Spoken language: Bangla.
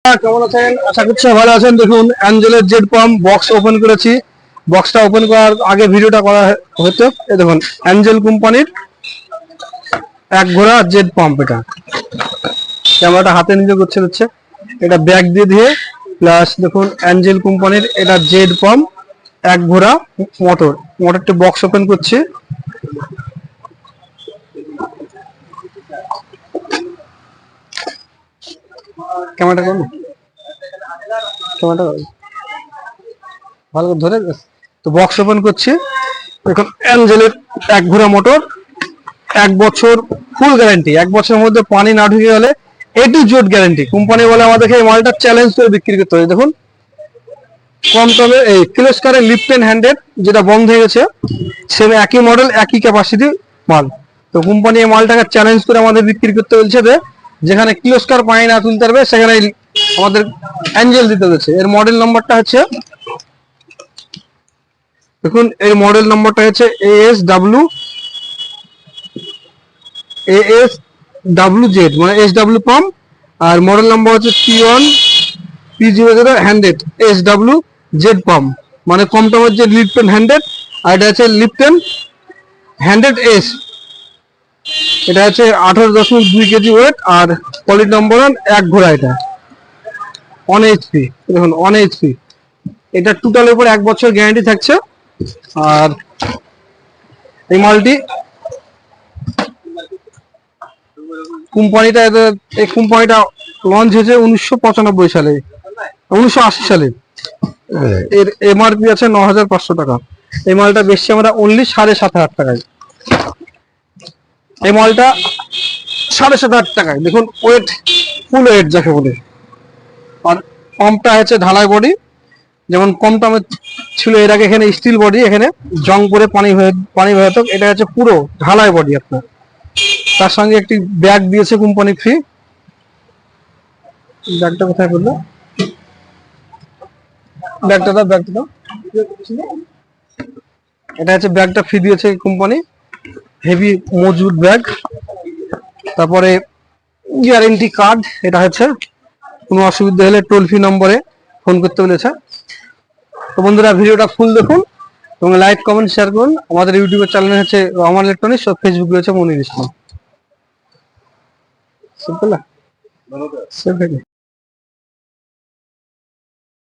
কেমন আছেন? আশা করছি ভালো আছেন। দেখুন অ্যাঞ্জেলের জেড পাম্প বক্স ওপেন করেছি। বক্সটা ওপেন করার আগে ভিডিওটা করা হতো। এই দেখুন অ্যাঞ্জেল কোম্পানির এক ঘোড়া জেড পাম্প। এটা ক্যামেরাটা হাতে নিজে করছে হচ্ছে এটা ব্যাগ দিয়ে দিয়ে প্লাস দেখুন অ্যাঞ্জেল কোম্পানির এটা জেড পাম্প এক ঘোড়া মোটরটি বক্স ওপেন করছি। ক্যামেরাটা করুন, ক্যামেরাটা ভালো করে ধরে। তো বক্স ওপেন করছি। এখন অ্যাঞ্জেলের এক ঘোড়া মোটর, 1 বছর ফুল গ্যারান্টি। 1 বছরের মধ্যে পানি না ঢুকে গেলে A to Z guarantee. Company বলে আমাদেরকে এই মালটা চ্যালেঞ্জ করে বিক্রি করতে হবে। দেখুন কম দামে এই কিলোস্কারের লিফটেন হ্যান্ডেড যেটা বন্ধ হয়ে গেছে, সেম একই মডেল একই ক্যাপাসিটি মাল। তো কোম্পানি এই মালটাকে চ্যালেঞ্জ করে আমাদের বিক্রি করতে বলছে যে যেখানে কিলোস্কার পানি না তুলতে পারবে সেখানে আমাদের অ্যাঞ্জেল দিতে হচ্ছে। এর মডেল নাম্বারটা হচ্ছে, দেখুন এর মডেল নাম্বারটা হচ্ছে ASWZ মানে SW পাম্প। আর মডেল নাম্বার হচ্ছে P1P00 হ্যান্ডেড SWZ পাম্প মানে কম দামের যে লিফটেন হ্যান্ডেড। আর এটা হচ্ছে লিফটেন হ্যান্ডেড এস। এটা হচ্ছে 18.2 কেজি ওয়েট। আর কোয়ালিটি নম্বর 1 ঘোড়া। এটা 1 HP। দেখুন 1 HP। এটা টোটালের উপর 1 বছর গ্যারান্টি থাকছে। আর এই মালটি এই কোম্পানিটা লঞ্চ হয়েছে 1995 সালে, 1980 সালে। এর MRP আছে 9,500 টাকা। এই মালটা বেশি আমরা অনলি 7,500 টাকায়। এই মালটা 7,500 টাকায়। দেখুন ওয়েট, ফুল ওয়েট যাকে বলে। আর পাম্পটা হচ্ছে ঢালাই বডি, যেমন কম দামে ছিল এর আগে এখানে স্টিল বডি, এখানে জং করে পানি বেরোতো। এটা হচ্ছে পুরো ঢালাই বডি আপনার। তার সঙ্গে একটি ব্যাগ দিয়েছে কোম্পানি ফ্রি। ব্যাগটা কোথায় পড়লো? ব্যাগটা দাও। এটা হচ্ছে ব্যাগটা ফ্রি দিয়েছে কোম্পানি, হেভি মজবুত ব্যাগ। তারপরে গ্যারেন্টি কার্ড। এটা হচ্ছে কোনো অসুবিধা হলে টোল ফ্রি নম্বরে ফোন করতে বলেছে। তো বন্ধুরা ভিডিওটা ফুল দেখুন এবং লাইক কমেন্ট শেয়ার করুন। আমাদের ইউটিউবের চ্যানেল হচ্ছে রহমান ইলেকট্রনিক্স, সব ফেসবুক রয়েছে মনির ইসলাম। সিম্পল।